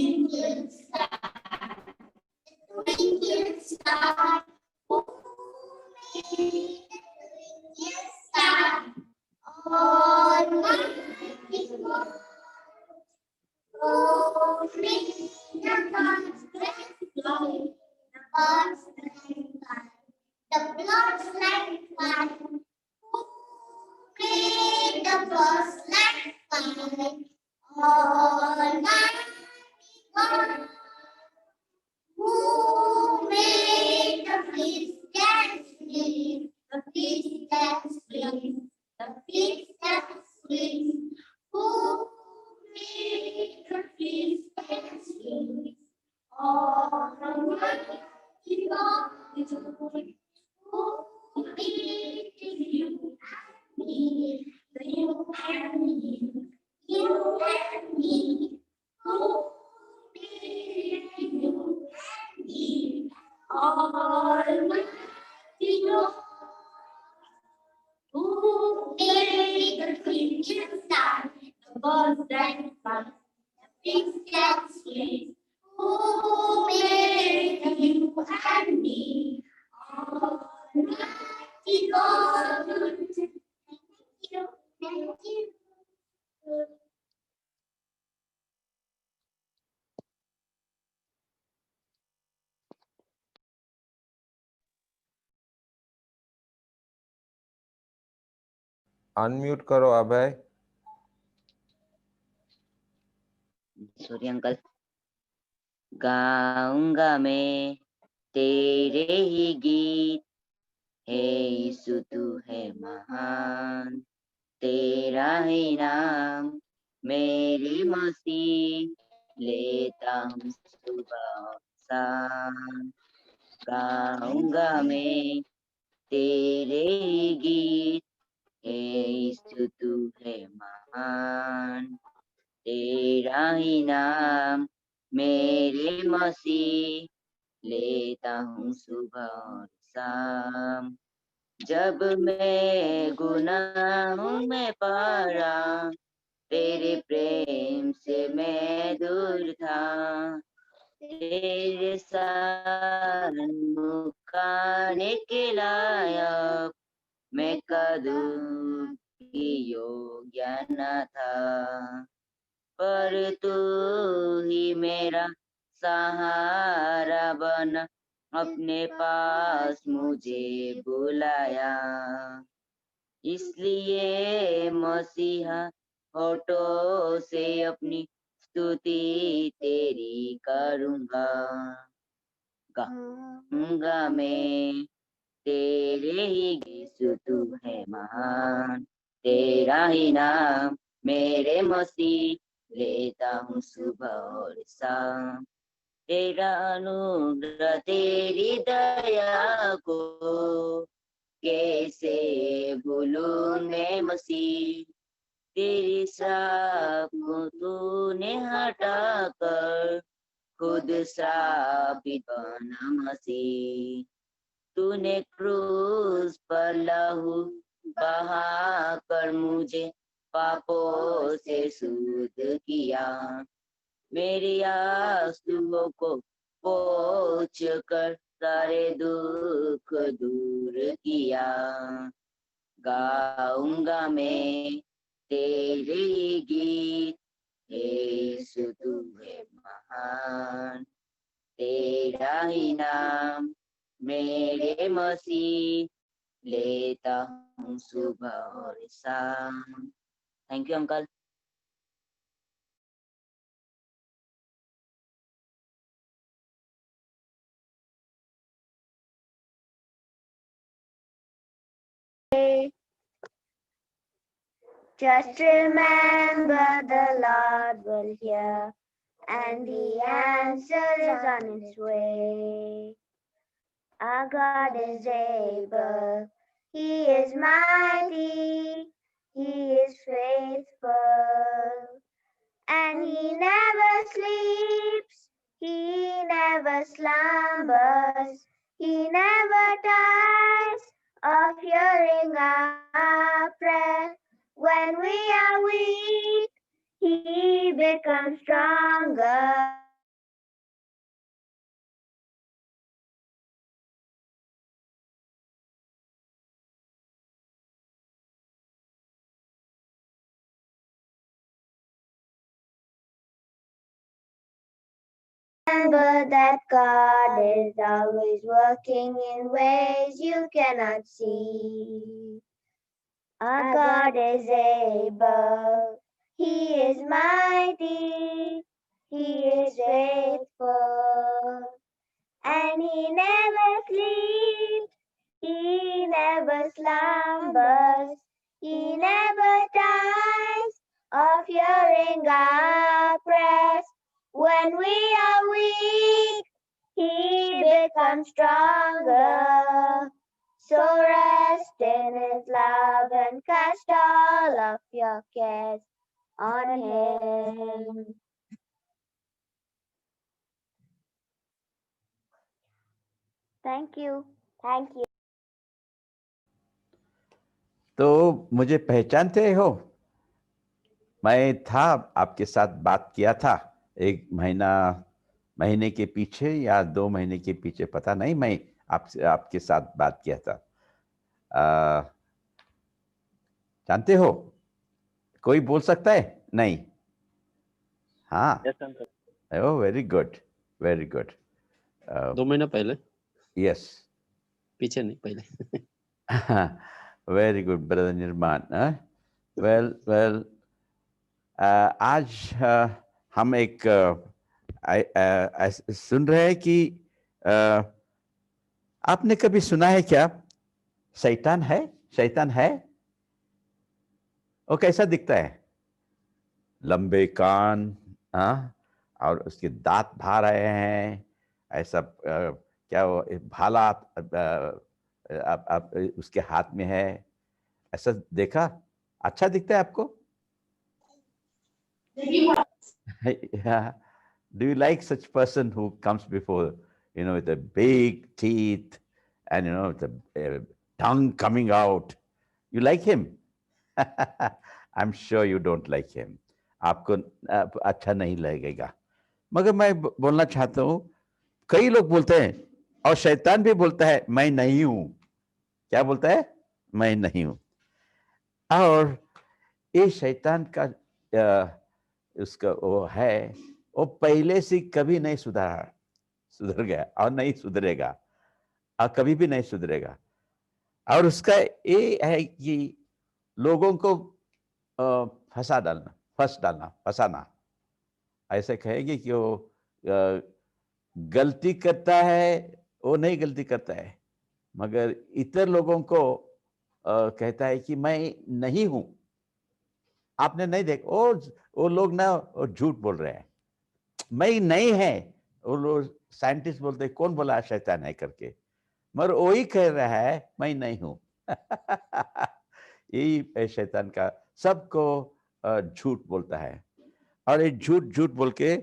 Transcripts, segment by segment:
twinkle star, twinkle star. Who made the twinkle star? Almighty God. Oh, free the birds that fly, the birds that fly, the birds that fly. Who made the birds that fly? Almighty God. Who made the fish that swim, the fish that swim, the fish that swim? Who made the fish that swim? Almighty God. Who made you and me, you and me, you and me? Who made you and me? Almighty God. Who made the twinkling star, the birds that fly, the fish that swim? Who made you and me? Almighty God. Thank you. Thank you. Unmute करो अभय। Sorry uncle. गाऊंगा मैं तेरे ही गीत, हे यीशु तू है महान, तेरा ही नाम मेरी मसीह, लेता हूँ सुबह और शाम। गाऊंगा मैं तेरे ही गीत, हे यीशु तू है महान, तेरा ही नाम मेरे मसीह, लेता हूँ सुबह और शाम। जब मैं गुनाहों में पड़ा, तेरे प्रेम से मैं दूर था, तेरे सन्मुख आने के लायक मैं कदम की योग्य न था, पर तू ही मेरा सहारा बना, अपने पास मुझे बुलाया। इसलिए मसीहा होठों से अपनी स्तुति तेरी करूँगा। गाऊंगा मैं तेरे ही यीशु तू है महान, तेरा ही नाम मेरे मसीह, लेता हूँ सुबह और शाम। तेरा अनुग्रह तेरी दया को कैसे भूलूं मैं मसीह, तेरी श्राप को तूने हटा कर खुद श्रापित बना मसीह। तूने क्रूस पर लहू बहा कर मुझे पापों से शुद्ध किया, मेरी आंसुओं को पोंछ कर सारे दुख दूर किया। गाऊंगा मैं तेरे गीत, यीशु तू है महान, तेरा ही नाम मेरे मसीह, लेता हूँ सुबह और शाम। Thank you uncle. Just remember the Lord will hear, and the answer is on its way. Our God is able, He is mighty, He is faithful, and He never sleeps, He never slumbers, He never tires of hearing our prayer. When we are weak, He becomes stronger. Remember that God is always working in ways you cannot see. Our God is able, He is mighty, He is faithful, and He never sleeps, He never slumbers, He never tires of hearing our prayers. When we are weak, He becomes stronger. So rest in His love and cast all of your cares on Him. Thank you. Thank you. तो मुझे पहचानते हो? मैं था, आपके साथ बात किया था एक महीने के पीछे या 2 महीने के पीछे, पता नहीं, मैं आपके साथ बात किया था। जानते हो? कोई बोल सकता है? नहीं? हाँ। Yes, uncle. ओह, वेरी गुड, वेरी गुड। 2 महीना पहले, यस। पीछे नहीं, पहले। वेरी गुड ब्रदर निर्माण। वेल, आज हम एक सुन रहे हैं कि आपने कभी सुना है क्या, शैतान है? शैतान है? वो कैसा दिखता है? लंबे कान, और उसके दांत बाहर आए हैं, ऐसा क्या वो भाला आप उसके हाथ में है, ऐसा देखा? अच्छा दिखता है आपको? Yeah. Do you like such person who comes before, with a big teeth and, with a tongue coming out? You like him? I'm sure you don't like him. आपको अच्छा नहीं लगेगा। मगर मैं बोलना चाहता हूँ, कई लोग बोलते हैं, और शैतान भी बोलता है, मैं नहीं हूं। क्या बोलता है? मैं नहीं हूं। और ये शैतान का उसका वो है, वो पहले से कभी नहीं सुधर गया और नहीं सुधरेगा, और कभी भी नहीं सुधरेगा। और उसका ये है कि लोगों को फंसाना। ऐसे कहेंगे कि वो गलती करता है, वो नहीं गलती करता है, मगर इतर लोगों को कहता है कि मैं नहीं हूं। आपने नहीं देखा, वो लोग ना झूठ बोल रहे हैं, मैं नहीं है। वो लोग साइंटिस्ट बोलते हैं, कौन बोला शैतान है करके, मगर वही कह रहा है मैं नहीं हूं। यही शैतान का, सबको झूठ बोलता है, और ये झूठ बोल के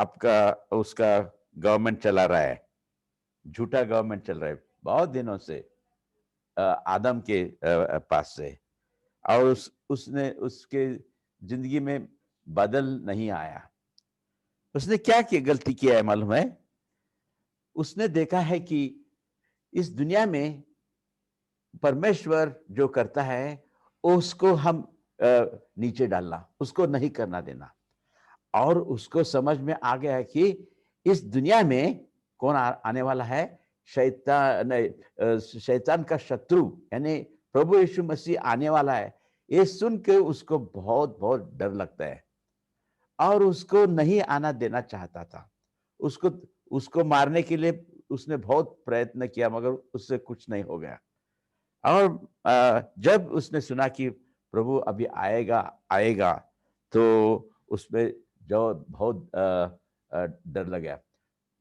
आपका उसका गवर्नमेंट चला रहा है, झूठा गवर्नमेंट चल रहा है बहुत दिनों से, आदम के पास से। और उसने उसके जिंदगी में बदल नहीं आया। उसने क्या गलती किया है मालूम है? उसने देखा है कि इस दुनिया में परमेश्वर जो करता है उसको हम नीचे डालना, उसको नहीं करना देना। और उसको समझ में आ गया है कि इस दुनिया में कौन आने वाला है? शैतान का शत्रु यानी प्रभु यीशु मसीह आने वाला है। ये सुन के उसको बहुत बहुत डर लगता है, और उसको नहीं आना देना चाहता था। उसको मारने के लिए उसने बहुत प्रयत्न किया, मगर उससे कुछ नहीं हो गया। और जब उसने सुना कि प्रभु अभी आएगा, तो उसमें जो बहुत डर लगा,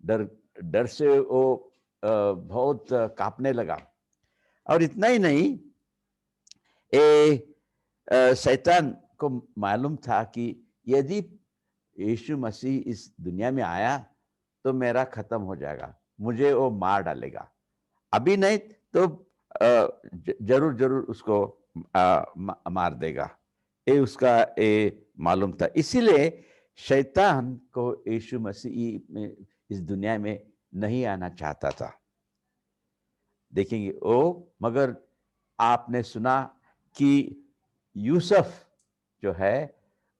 डर से वो बहुत कांपने लगा। और इतना ही नहीं, शैतान को मालूम था कि यदि यीशु मसीह इस दुनिया में आया तो मेरा खत्म हो जाएगा, मुझे वो मार डालेगा। अभी नहीं तो जरूर उसको मार देगा। ये उसका मालूम था। इसीलिए शैतान को यीशु मसीह में इस दुनिया में नहीं आना चाहता था। देखेंगे मगर आपने सुना कि यूसुफ जो है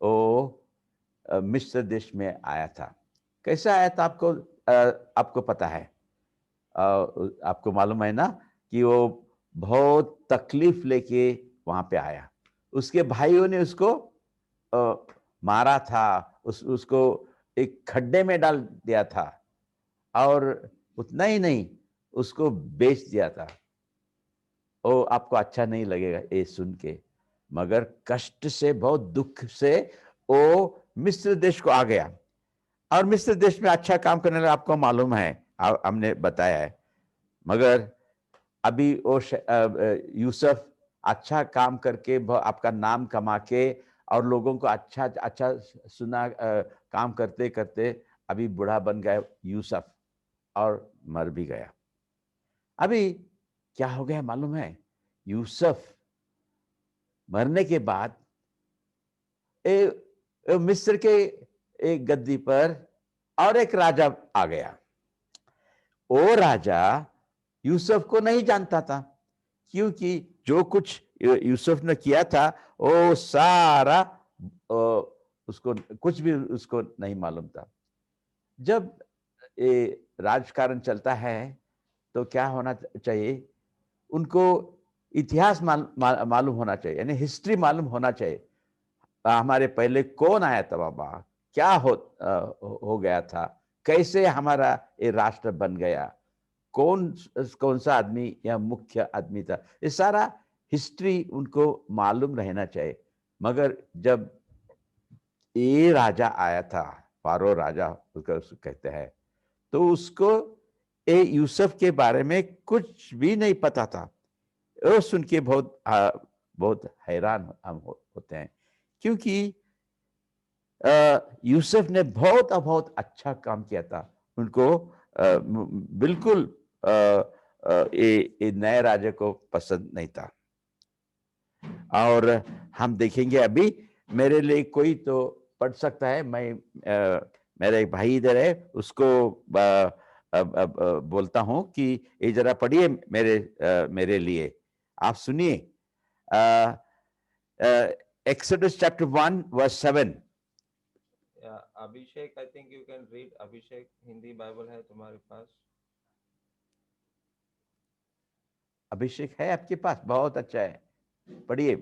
वो मिस्र देश में आया था। कैसे आया था आपको पता है? आपको मालूम है ना कि वो बहुत तकलीफ लेके वहां पे आया। उसके भाइयों ने उसको मारा था, उसको एक खड्डे में डाल दिया था, और उतना ही नहीं, उसको बेच दिया था। ओ, आपको अच्छा नहीं लगेगा ये सुन के, मगर कष्ट से, बहुत दुख से वो मिस्र देश को आ गया, और मिस्र देश में अच्छा काम करने लगा। आपको मालूम है, हमने बताया है। मगर अभी वो यूसुफ अच्छा काम करके आपका नाम कमा के और लोगों को अच्छा अच्छा सुना, काम करते करते अभी बूढ़ा बन गया यूसुफ, और मर भी गया। अभी क्या हो गया मालूम है? यूसुफ मरने के बाद मिस्र के एक गद्दी पर और एक राजा आ गया। वो राजा यूसुफ को नहीं जानता था, क्योंकि जो कुछ यूसुफ ने किया था वो सारा उसको कुछ भी उसको नहीं मालूम था। जब ये राजकारण चलता है तो क्या होना चाहिए? उनको इतिहास मालूम होना चाहिए, यानी हिस्ट्री मालूम होना चाहिए। हमारे पहले कौन आया था बाबा, क्या हो गया था, कैसे हमारा ये राष्ट्र बन गया, कौन कौन सा आदमी या मुख्य आदमी था, ये सारा हिस्ट्री उनको मालूम रहना चाहिए। मगर जब ये राजा आया था, फारो राजा उसको कहते हैं, तो उसको ये यूसुफ के बारे में कुछ भी नहीं पता था। वो सुन के बहुत हैरान हम होते हैं, क्योंकि यूसुफ ने बहुत अच्छा काम किया था। उनको बिल्कुल ये नए राजा को पसंद नहीं था। और हम देखेंगे अभी, मेरे लिए कोई तो पढ़ सकता है, मेरा एक भाई इधर है, उसको बोलता हूं कि ये जरा पढ़िए मेरे लिए, आप सुनिए। Exodus chapter 1 verse 7। या Abhishek, I think you can read. Abhishek, Hindi Bible है तुम्हारे पास? अभिषेक है आपके पास? बहुत अच्छा है, पढ़िए।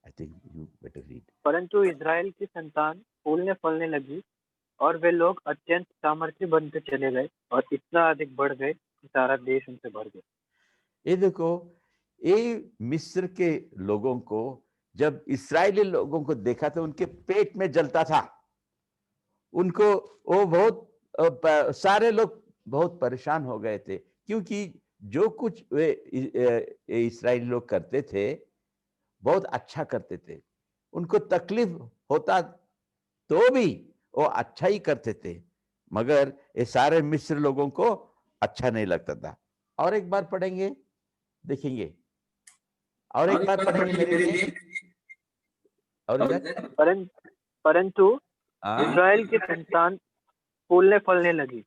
आई थिंक यू बेटर रीड। परंतु इज़राइल की संतान फूलने फलने लगी और वे लोग अत्यंत सामर्थ्य बनते चले गए और इतना अधिक बढ़ गए कि सारा देश उनसे भर गया। ये देखो, ये मिस्र के लोगों को, जब इस्राएली लोगों को देखा तो उनके पेट में जलता था। उनको वो सारे लोग बहुत परेशान हो गए थे, क्योंकि जो कुछ वे इस्राएली लोग करते थे बहुत अच्छा करते थे। उनको तकलीफ होता तो भी वो अच्छा ही करते थे, मगर ये सारे मिस्र लोगों को अच्छा नहीं लगता था। और एक बार पढ़ेंगे, देखेंगे, और एक बार पढ़ेंगे मेरे लिए। और इधर परंतु हाँ, इज़राइल की संतान फूलने फलने लगी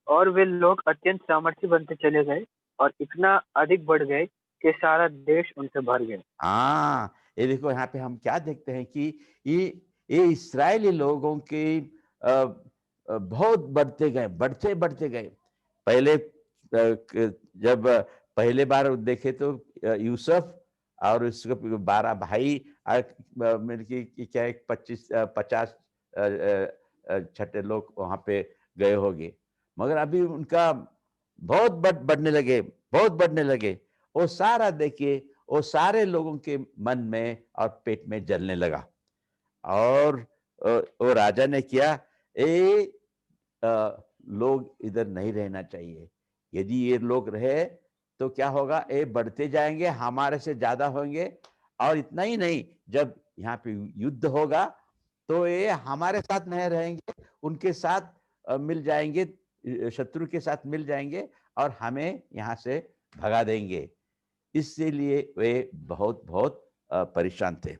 और वे लोग अत्यंत सामर्थ्य बनते चले गए और इतना अधिक बढ़ गए कि सारा देश उनसे भर गया। हाँ, ये देखो, यहाँ पे हम क्या देखते हैं कि ये इस्राएली लोगों के बहुत बढ़ते गए। पहले जब पहले बार देखे तो यूसुफ और उसके 12 भाई, मिलके क्या 50 छठे लोग वहां पे गए होंगे, मगर अभी उनका बहुत बढ़ने लगे। वो सारा देखिए, वो सारे लोगों के मन में और पेट में जलने लगा। और वो राजा ने किया, लोग इधर नहीं रहना चाहिए। यदि ये लोग रहे तो क्या होगा, ये बढ़ते जाएंगे, हमारे से ज्यादा होंगे। और इतना ही नहीं, जब यहाँ पे युद्ध होगा तो ये हमारे साथ नहीं रहेंगे, उनके साथ मिल जाएंगे, शत्रु के साथ मिल जाएंगे और हमें यहाँ से भगा देंगे। इसीलिए वे बहुत परेशान थे।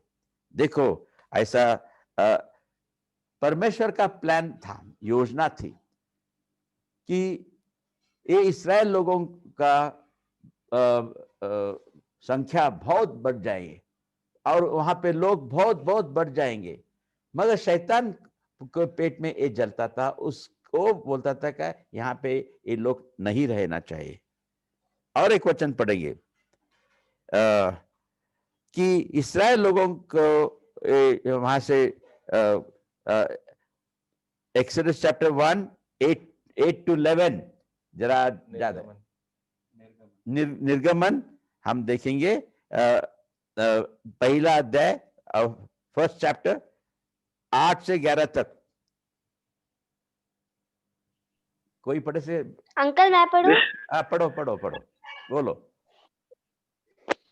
देखो, ऐसा परमेश्वर का प्लान था, योजना थी कि ये इस्राएल लोगों का संख्या बहुत बढ़ जाएंगे और वहां पे लोग बहुत बहुत बढ़ जाएंगे। मगर शैतान को पेट में ये जलता था, उसको बोलता था कि यहाँ पे ये लोग नहीं रहना चाहिए। और एक वचन पढ़ेंगे कि इस्राएल लोगों को वहां से एक्सोडस चैप्टर 1 8 to 11 जरा ज्यादा निर्गमन हम देखेंगे पहला अध्याय फर्स्ट चैप्टर 8 से 11 तक। कोई पढ़े से? अंकल मैं पढ़ूं? पढ़ो पढ़ो पढ़ो, बोलो।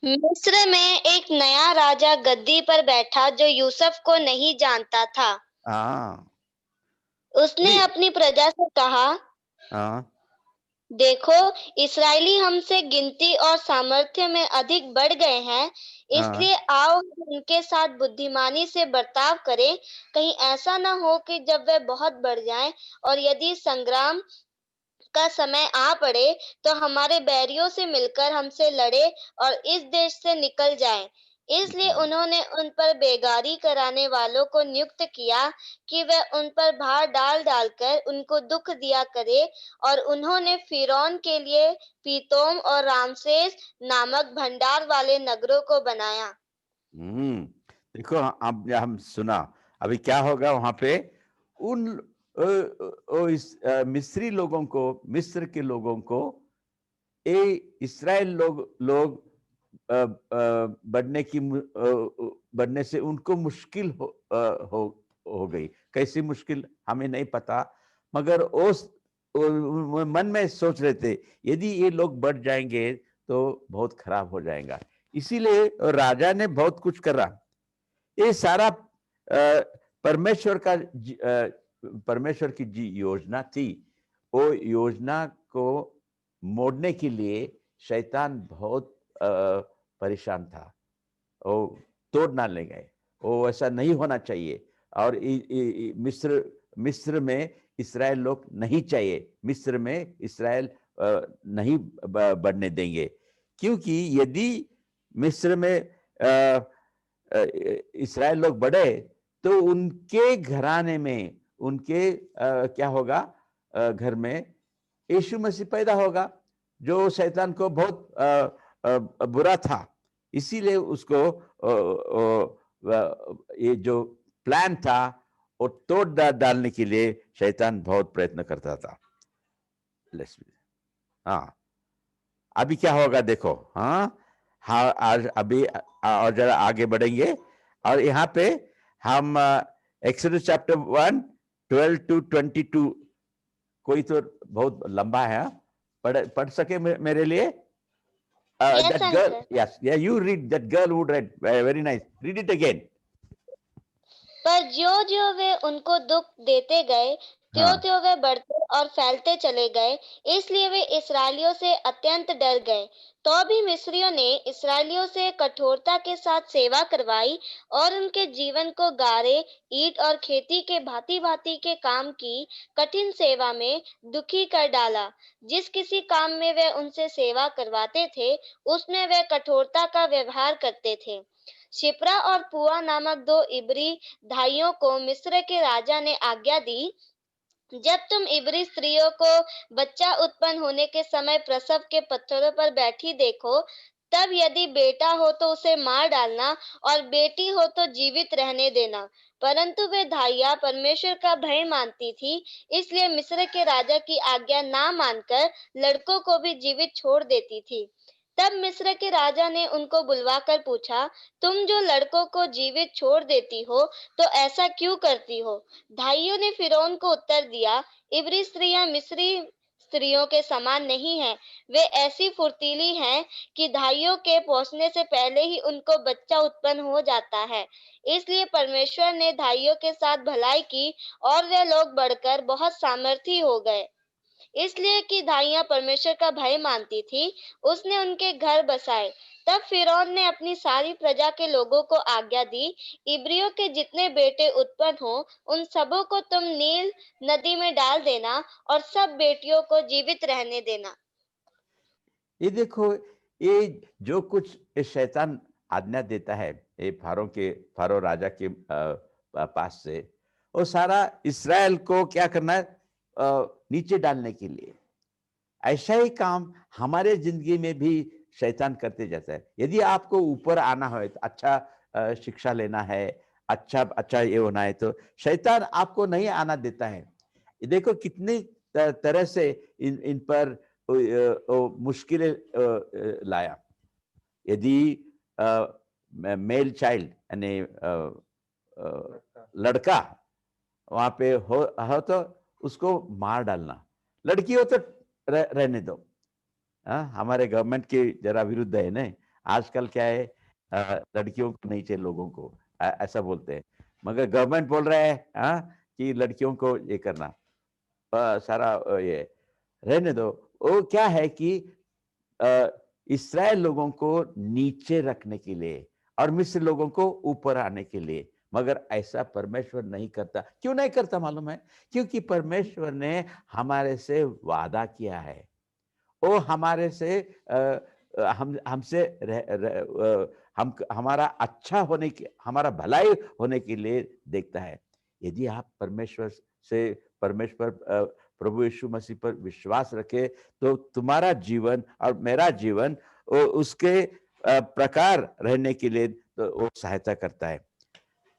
मिस्र में एक नया राजा गद्दी पर बैठा जो यूसुफ को नहीं जानता था। हाँ उसने अपनी प्रजा से कहा, हाँ देखो, इस्राएली हमसे गिनती और सामर्थ्य में अधिक बढ़ गए हैं, इसलिए आओ उनके साथ बुद्धिमानी से बर्ताव करें। कहीं ऐसा न हो कि जब वे बहुत बढ़ जाएं और यदि संग्राम का समय आ पड़े तो हमारे बैरियों से मिलकर हमसे लड़े और इस देश से निकल जाएं। इसलिए उन्होंने उन पर बेगारी कराने वालों को नियुक्त किया कि वे उन पर भार डाल डालकर उनको दुख दिया करे, और उन्होंने फिरौन के लिए पीतोम और रामसेस नामक भंडार वाले नगरों को बनाया। देखो, अब हम सुना अभी क्या होगा वहां पे। उन इस मिस्री लोगों को, मिस्र के लोगों को इस्राएल लोग बढ़ने से उनको मुश्किल हो गई। कैसी मुश्किल हमें नहीं पता, मगर वो मन में सोच रहे थे यदि ये लोग बढ़ जाएंगे तो बहुत खराब हो जाएगा। इसीलिए राजा ने बहुत कुछ करा। ये सारा परमेश्वर की जी योजना थी। वो योजना को मोड़ने के लिए शैतान बहुत परेशान था। वो तोड़ डालने गए, वो ऐसा नहीं होना चाहिए। और मिस्र में इस्राएल लोग नहीं चाहिए, मिस्र में इस्राएल नहीं बढ़ने देंगे, क्योंकि यदि मिस्र में इस्राएल लोग बढ़े तो उनके घराने में, उनके क्या होगा, घर में यीशु मसीह पैदा होगा, जो शैतान को बहुत बुरा था। इसीलिए उसको ये जो प्लान था वो तोड़ डालने के लिए शैतान बहुत प्रयत्न करता था। हाँ, अभी क्या होगा देखो। हाँ हाँ, आज अभी और जरा आगे बढ़ेंगे और यहाँ पे हम एक्सोडस चैप्टर 1 12 to 22, कोई तो बहुत लंबा है, पढ़ सके मेरे लिए? Yes, that girl, uncle. yes, yeah, you read, that girl who read, very nice, read it again. पर ज्यों ज्यों वे उनको दुख देते गए, त्यों त्यों वे बढ़ते और फैलते चले गए, इसलिए वे इस्राएलियों से अत्यंत डर गए। तो भी मिस्रियों ने इस्राएलियों से कठोरता के साथ सेवा करवाई और उनके जीवन को गारे, ईंट और खेती के भांति भांति के काम की कठिन सेवा में दुखी कर डाला। जिस किसी काम में वे उनसे सेवा करवाते थे, उसमें वे कठोरता का व्यवहार करते थे। शिप्रा और पुआ नामक 2 इब्री भाइयों को मिस्र के राजा ने आज्ञा दी, जब तुम इब्री स्त्रियों को बच्चा उत्पन्न होने के समय प्रसव के पत्थरों पर बैठी देखो, तब यदि बेटा हो तो उसे मार डालना और बेटी हो तो जीवित रहने देना। परंतु वे धाइयाँ परमेश्वर का भय मानती थी, इसलिए मिस्र के राजा की आज्ञा ना मानकर लड़कों को भी जीवित छोड़ देती थी। तब मिस्र के राजा ने उनको बुलवाकर पूछा, तुम जो लड़कों को जीवित छोड़ देती हो, तो ऐसा क्यों करती हो? भाइयों ने फिरौन को उत्तर दिया, इब्री स्त्रियां मिस्री स्त्रियों के समान नहीं हैं। वे ऐसी फुर्तीली हैं कि धाइयों के पहुंचने से पहले ही उनको बच्चा उत्पन्न हो जाता है। इसलिए परमेश्वर ने धाइयों के साथ भलाई की और वे लोग बढ़कर बहुत सामर्थी हो गए। इसलिए कि धाइयाँ परमेश्वर का भय मानती थी, उसने उनके घर बसाए। तब फिरौन ने अपनी सारी प्रजा के लोगों को आज्ञा दी, इब्रियों के जितने बेटे उत्पन्न हो, उन सबों को तुम नील नदी में डाल देना और सब बेटियों को जीवित रहने देना। ये देखो, ये जो कुछ ये शैतान आज्ञा देता है ये फारो राजा के पास से, वो सारा इस्राएल को क्या करना है, नीचे डालने के लिए। ऐसा ही काम हमारे जिंदगी में भी शैतान करते जाता है। यदि आपको ऊपर आना है, तो अच्छा शिक्षा लेना है, अच्छा अच्छा ये होना है, तो शैतान आपको नहीं आना देता है। ये देखो कितनी तरह से इन पर मुश्किलें लाया। यदि मेल चाइल्ड यानी लड़का वहां पे हो तो उसको मार डालना, लड़की हो तो रहने दो। हमारे गवर्नमेंट के जरा विरुद्ध है ना, आजकल क्या है, लड़कियों को नहीं चाहिए लोगों को, ऐसा बोलते हैं। मगर गवर्नमेंट बोल रहा है कि लड़कियों को ये करना, सारा ये रहने दो। वो क्या है कि इस्राएल लोगों को नीचे रखने के लिए और मिस्र लोगों को ऊपर आने के लिए। मगर ऐसा परमेश्वर नहीं करता। क्यों नहीं करता मालूम है? क्योंकि परमेश्वर ने हमारे से वादा किया है, वो हमारे से हमसे हम हमारा अच्छा होने की, हमारा भलाई होने के लिए देखता है। यदि आप परमेश्वर प्रभु यीशु मसीह पर विश्वास रखे, तो तुम्हारा जीवन और मेरा जीवन उसके प्रकार रहने के लिए तो वो सहायता करता है।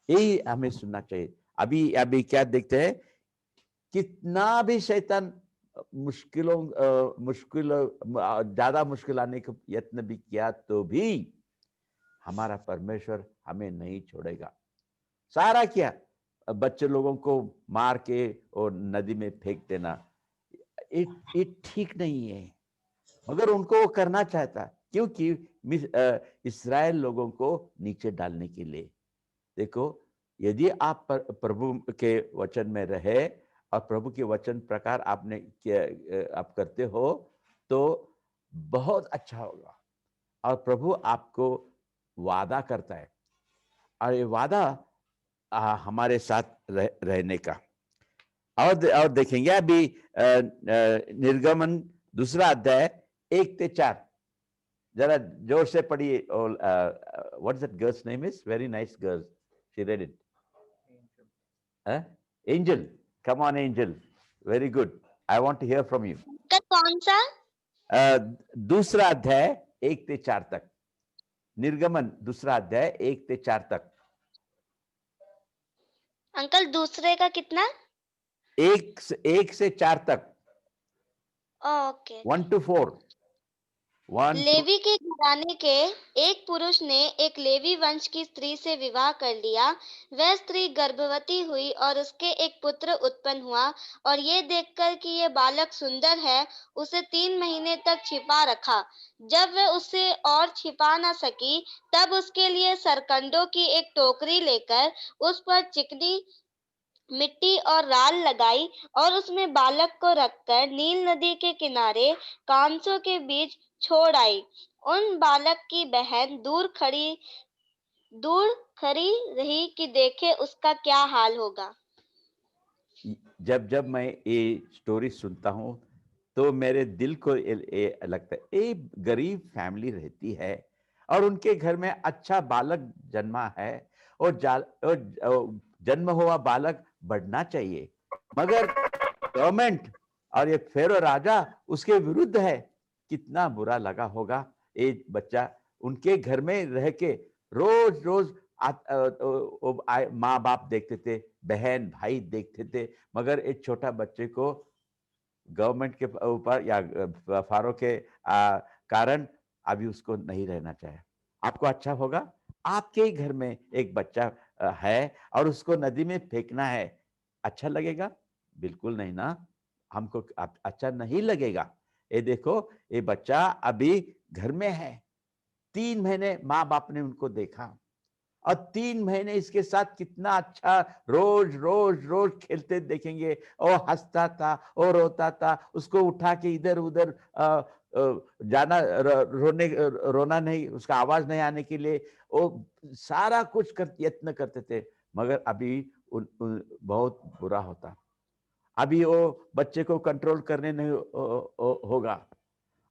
यही हमें सुनना चाहिए। अभी अभी क्या देखते हैं, कितना भी शैतान ज्यादा मुश्किल आने का यत्न भी किया, तो भी हमारा परमेश्वर हमें नहीं छोड़ेगा। सारा किया, बच्चे लोगों को मार के और नदी में फेंक देना, ये ठीक नहीं है। मगर उनको वो करना चाहता, क्योंकि इस्राएल लोगों को नीचे डालने के लिए। देखो, यदि आप प्रभु के वचन में रहे और प्रभु के वचन प्रकार आप करते हो, तो बहुत अच्छा होगा। और प्रभु आपको वादा करता है, और ये वादा हमारे साथ रहने का। और देखेंगे अभी निर्गमन 2 अध्याय 1 से 4, जरा जोर से पढ़िए। What is that girl's name? Is very nice girl, she read it. Angel, come on Angel, very good, I want to hear from you. कौन सा? 2 अध्याय 1 से 4 तक। निर्गमन 2 अध्याय 1 से 4 तक। अंकल दूसरे का कितना? 1 से 4 तक। ओके। 1 to 4। लेवी के घराने के एक पुरुष ने एक लेवी वंश की स्त्री से विवाह कर लिया। वह स्त्री गर्भवती हुई और उसके एक पुत्र उत्पन्न हुआ, और ये देखकर कि ये बालक सुंदर है, उसे 3 महीने तक छिपा रखा। जब वह उसे और छिपा न सकी, तब उसके लिए सरकंडों की एक टोकरी लेकर उस पर चिकनी मिट्टी और राल लगाई, और उसमें बालक को रखकर नील नदी के किनारे कांसों के बीच छोड़ आई। उन बालक की बहन दूर खड़ी रही कि देखे उसका क्या हाल होगा। जब मैं ये स्टोरी सुनता हूँ, तो मेरे दिल को ये लगता है, एक गरीब फैमिली रहती है और उनके घर में अच्छा बालक जन्मा है, और जन्म हुआ बालक बढ़ना चाहिए, मगर गवर्नमेंट और ये फेरो राजा उसके विरुद्ध है। कितना बुरा लगा होगा ये बच्चा उनके घर में रह के रोज रोज माँ बाप देखते थे, बहन भाई देखते थे, मगर एक छोटा बच्चे को गवर्नमेंट के ऊपर या फारो के कारण अभी उसको नहीं रहना चाहिए। आपको अच्छा होगा, आपके ही घर में एक बच्चा है और उसको नदी में फेंकना है, अच्छा लगेगा? बिल्कुल नहीं ना, हमको अच्छा नहीं लगेगा। ये देखो, ये बच्चा अभी घर में है, 3 महीने माँ बाप ने उनको देखा, और 3 महीने इसके साथ कितना अच्छा रोज रोज रोज खेलते देखेंगे। वो हंसता था, वो रोता था, उसको उठा के इधर उधर जाना, रोना नहीं, उसका आवाज नहीं आने के लिए वो सारा कुछ यत्न करते थे, मगर अभी बहुत बुरा होता। अभी वो बच्चे को कंट्रोल करने नहीं होगा,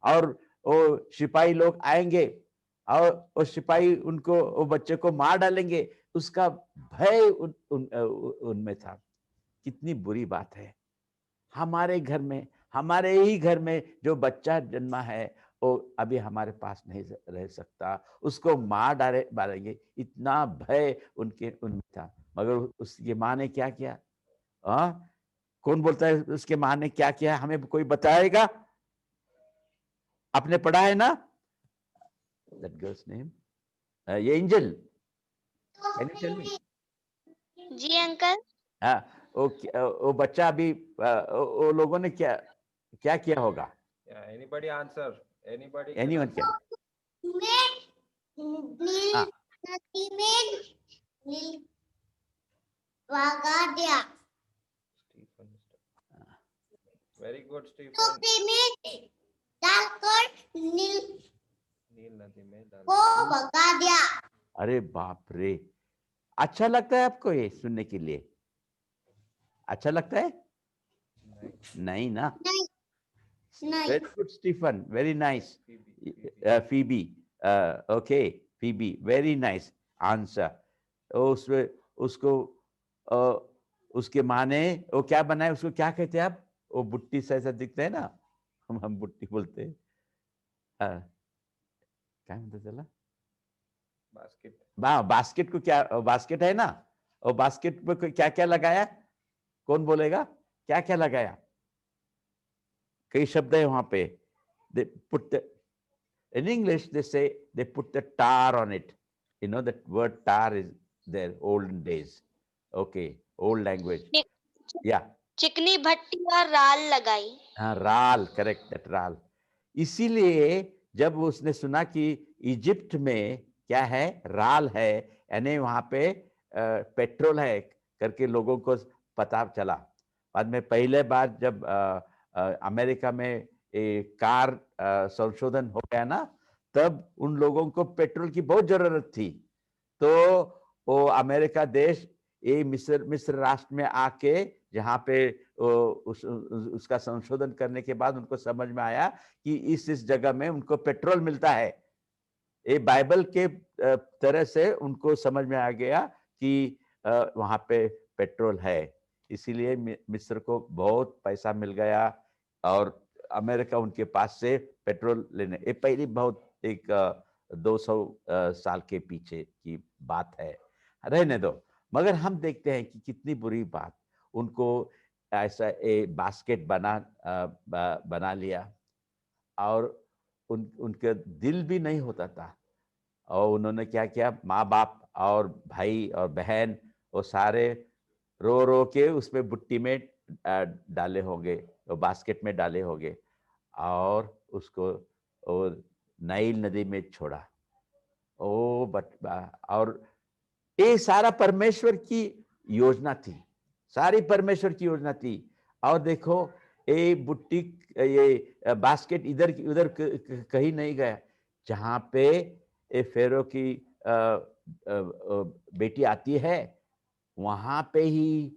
और वो सिपाही लोग आएंगे और वो सिपाही उनको, वो बच्चे को मार डालेंगे, उसका भय उनमें था। कितनी बुरी बात है। हमारे घर में, हमारे ही घर में जो बच्चा जन्मा है वो अभी हमारे पास नहीं रह सकता, उसको मार डालेंगे, इतना भय उनके उनमें था। मगर उसकी माँ ने क्या किया? कौन बोलता है उसके माँ ने क्या किया? हमें कोई बताएगा? आपने पढ़ा है ना? That girl's name? ये Angel, can you tell me? जी अंकल। हाँ, वो बच्चा अभी वो लोगों ने क्या क्या किया होगा? Yeah, anybody answer? Anybody can anyone answer? Can? हाँ, नदी में नील भगा दिया। Stephen. Very good, Stephen. टोपी में डालकर नील नील नदी में डाल। को भगा दिया। अरे बाप रे, अच्छा लगता है आपको ये सुनने के लिए? अच्छा लगता है? नहीं ना? नहीं नहीं। Very good Stephen, very nice. Phoebe, okay, Phoebe, very nice answer. उसमें उसको उसके माँ ने वो क्या बनाया, उसको क्या कहते हैं आप? वो बुट्टी से ऐसा दिखता है ना, हम बुट्टी बोलते हैं। क्या म्हणतात त्याला? बास्केट। बास्केट को क्या, बास्केट है ना, और बास्केट में क्या क्या लगाया? कौन बोलेगा क्या क्या लगाया? कई शब्द है वहां पे। They put the, in English they say they put the tar on it. You know that word tar is there olden days. Okay, old language. Yeah. चिकनी भट्टी और राल लगाई। हाँ, राल, करेक्ट, दैट राल। इसीलिए जब उसने सुना कि इजिप्ट में क्या है, राल है, यानी वहां पे पेट्रोल है करके लोगों को पता चला। बाद में पहले बार जब अमेरिका में कार संशोधन हो गया ना, तब उन लोगों को पेट्रोल की बहुत जरूरत थी। तो वो अमेरिका देश ये मिस्र राष्ट्र में आके, जहाँ पे उसका संशोधन करने के बाद उनको समझ में आया कि इस जगह में उनको पेट्रोल मिलता है। ये बाइबल के तरह से उनको समझ में आ गया कि वहां पे पेट्रोल है। इसीलिए मिस्र को बहुत पैसा मिल गया और अमेरिका उनके पास से पेट्रोल लेने। ये पहली बहुत एक 200 साल के पीछे की बात है, रहने दो। मगर हम देखते हैं कि कितनी बुरी बात, उनको ऐसा एक बास्केट बना लिया और उनके दिल भी नहीं होता था। और उन्होंने क्या किया, माँ बाप और भाई और बहन वो सारे रो रो के उसमें बुट्टी में डाले होंगे, वो बास्केट में डाले होंगे और उसको नाइल नदी में छोड़ा। और ये सारा परमेश्वर की योजना थी, सारी परमेश्वर की योजना थी। और देखो ये बुट्टी, ये बास्केट इधर उधर कहीं नहीं गया। जहाँ पे ये फेरो की बेटी आती है वहां पे ही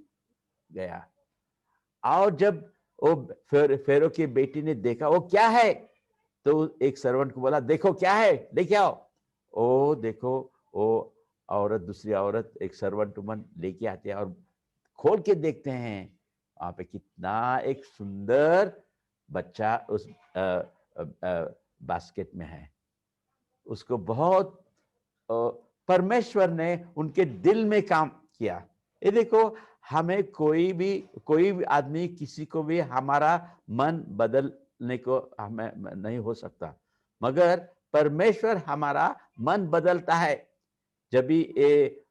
गया। और जब वो फेरो की बेटी ने देखा वो क्या है, तो एक सर्वेंट को बोला देखो क्या है, लेके आओ। ओ देखो वो औरत, दूसरी औरत एक सर्वेंट वुमन लेके आते हैं और खोल के देखते हैं वहां पे कितना एक सुंदर बच्चा उस बास्केट में है। उसको बहुत परमेश्वर ने उनके दिल में काम किया। ये देखो, हमें कोई भी आदमी, किसी को भी हमारा मन बदलने को हमें नहीं हो सकता, मगर परमेश्वर हमारा मन बदलता है। जब भी ये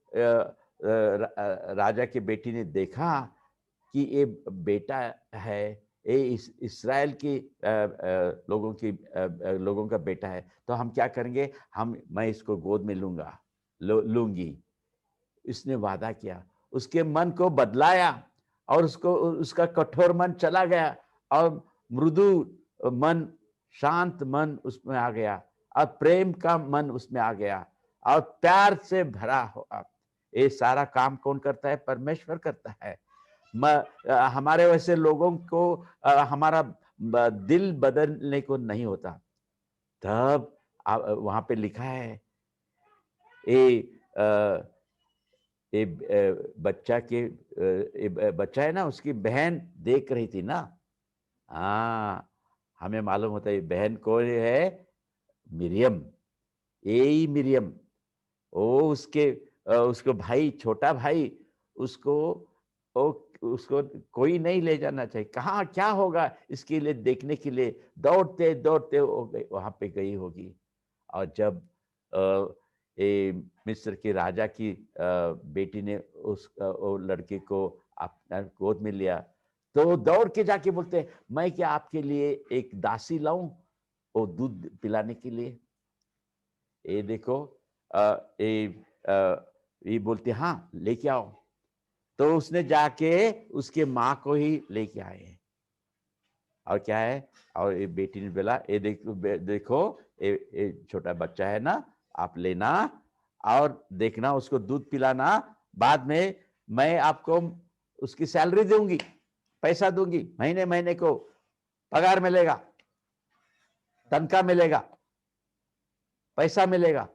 राजा की बेटी ने देखा कि ये बेटा है, ये इस्राएल की लोगों का बेटा है, तो हम क्या करेंगे, मैं इसको गोद में लूंगी। इसने वादा किया, उसके मन को बदलाया और उसका कठोर मन चला गया और मृदु मन, शांत मन उसमें आ गया और प्रेम का मन उसमें आ गया और प्यार से भरा हुआ। ये सारा काम कौन करता है? परमेश्वर करता है। हमारे वैसे लोगों को हमारा दिल बदलने को नहीं होता। तब वहां पे लिखा है ये बच्चा के बच्चा है ना, उसकी बहन देख रही थी ना। हाँ, हमें मालूम होता है बहन कौन है, मिरियम, यही मिरियम। वो उसको भाई, छोटा भाई, उसको वो उसको कोई नहीं ले जाना चाहिए, कहाँ क्या होगा इसके लिए देखने के लिए दौड़ते दौड़ते वहां पे गई होगी। और जब ये मिस्र के राजा की बेटी ने वो लड़के को अपना गोद में लिया, तो वो दौड़ के जाके बोलते, मैं क्या आपके लिए एक दासी लाऊं वो दूध पिलाने के लिए। ये देखो ये बोलते हाँ लेके आओ। तो उसने जाके उसके माँ को ही लेके आए। और क्या है, और ये बेटी ने बोला ये देखो ये छोटा बच्चा है ना, आप लेना और देखना, उसको दूध पिलाना, बाद में मैं आपको उसकी सैलरी दूंगी, पैसा दूंगी, महीने महीने को पगार मिलेगा, तनख्वाह मिलेगा, पैसा मिलेगा।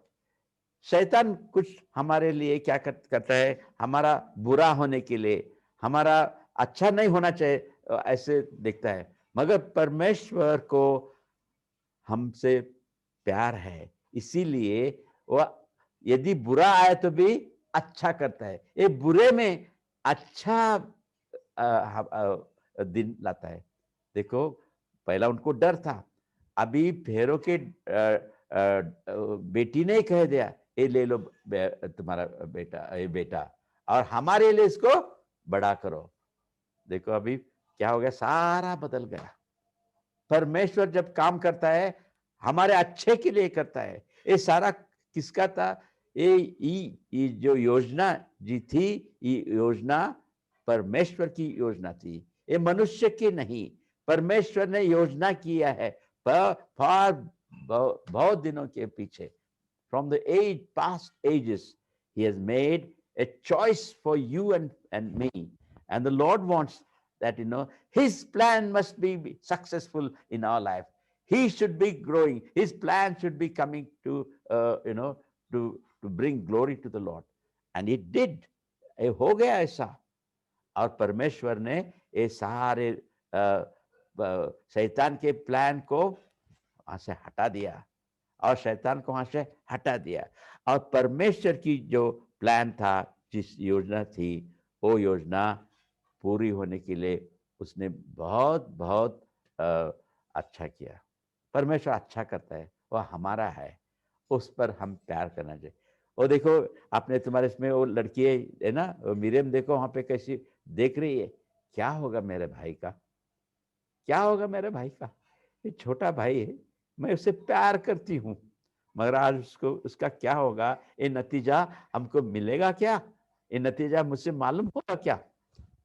शैतान कुछ हमारे लिए क्या करता है, हमारा बुरा होने के लिए, हमारा अच्छा नहीं होना चाहिए ऐसे देखता है। मगर परमेश्वर को हमसे प्यार है, इसीलिए वह यदि बुरा आए तो भी अच्छा करता है। ये बुरे में अच्छा दिन लाता है। देखो पहला उनको डर था, अभी फेरो के बेटी ने कह दिया ये ले लो तुम्हारा बेटा, ये बेटा, और हमारे लिए इसको बड़ा करो। देखो अभी क्या हो गया, सारा बदल गया। परमेश्वर जब काम करता है हमारे अच्छे के लिए करता है। ये सारा किसका था, ये जो योजना जी थी, ये योजना परमेश्वर की योजना थी, ये मनुष्य की नहीं। परमेश्वर ने योजना किया है बहुत दिनों के पीछे, from the past ages, he has made a choice for you and me. And the Lord wants that, his plan must be successful in our life. He should be growing. His plan should be coming to, to bring glory to the Lord. And it did. ये हो गया ऐसा। और परमेश्वर ने ये सारे शैतान के प्लान को वहां से हटा दिया, और शैतान को वहां से हटा दिया। और परमेश्वर की जो प्लान था, जिस योजना थी, वो योजना पूरी होने के लिए उसने बहुत बहुत अच्छा किया। परमेश्वर अच्छा करता है, वो हमारा है, उस पर हम प्यार करना चाहिए। और देखो आपने तुम्हारे इसमें वो लड़की है ना, मिरियम, देखो वहां पे कैसी देख रही है, क्या होगा मेरे भाई का, क्या होगा मेरे भाई का, ये छोटा भाई है, मैं उससे प्यार करती हूँ, मगर आज उसको उसका क्या होगा, ये नतीजा हमको मिलेगा क्या, ये नतीजा मुझसे मालूम होगा क्या।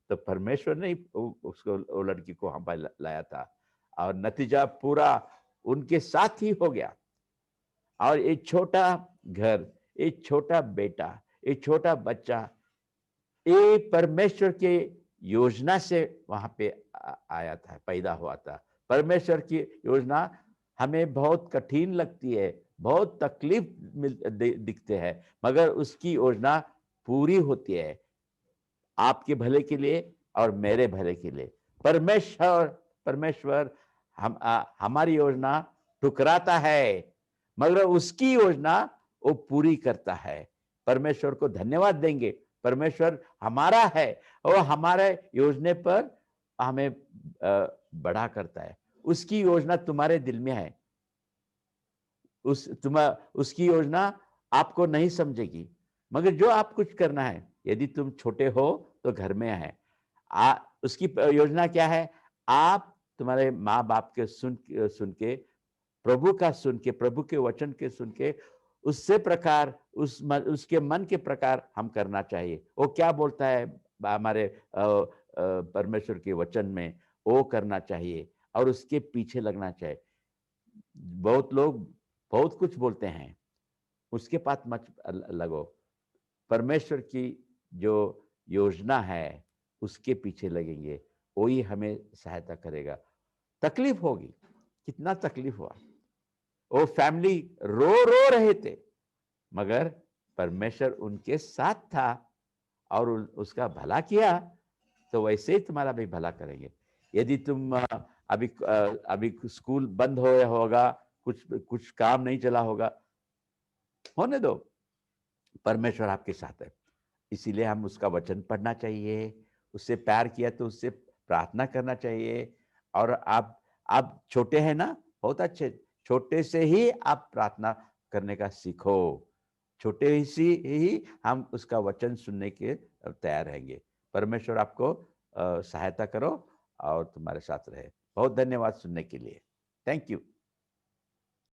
तो परमेश्वर ने उसको वो लड़की को हम पर लाया था, और नतीजा पूरा उनके साथ ही हो गया। और ये छोटा घर, ये छोटा बेटा, ये छोटा बच्चा, ये परमेश्वर के योजना से वहां पे आया था, पैदा हुआ था। परमेश्वर की योजना हमें बहुत कठिन लगती है, बहुत तकलीफ दिखते हैं, मगर उसकी योजना पूरी होती है आपके भले के लिए और मेरे भले के लिए। परमेश्वर हमारी योजना ठुकराता है, मगर उसकी योजना वो पूरी करता है। परमेश्वर को धन्यवाद देंगे, परमेश्वर हमारा है और हमारे योजना पर हमें बड़ा करता है। उसकी योजना तुम्हारे दिल में है, उसकी योजना आपको नहीं समझेगी, मगर जो आप कुछ करना है, यदि तुम छोटे हो तो घर में है, उसकी योजना क्या है, आप तुम्हारे माँ बाप के सुन के, प्रभु का सुन के, प्रभु के वचन के सुन के, उससे प्रकार उसके मन के प्रकार हम करना चाहिए। वो क्या बोलता है हमारे परमेश्वर के वचन में, वो करना चाहिए और उसके पीछे लगना चाहिए। बहुत लोग बहुत कुछ बोलते हैं, उसके पास मत लगो। परमेश्वर की जो योजना है उसके पीछे लगेंगे, वही हमें सहायता करेगा। तकलीफ होगी, कितना तकलीफ हुआ, वो फैमिली रो रो रहे थे, मगर परमेश्वर उनके साथ था और उसका भला किया, तो वैसे ही तुम्हारा भी भला करेंगे। यदि तुम अभी स्कूल बंद हो होगा, कुछ काम नहीं चला होगा, होने दो, परमेश्वर आपके साथ है। इसीलिए हम उसका वचन पढ़ना चाहिए, उससे प्यार किया तो उससे प्रार्थना करना चाहिए। और आप छोटे हैं ना, बहुत अच्छे, छोटे से ही आप प्रार्थना करने का सीखो, छोटे से ही हम उसका वचन सुनने के तैयार रहेंगे। परमेश्वर आपको सहायता करो और तुम्हारे साथ रहे। बहुत धन्यवाद सुनने के लिए। Thank you.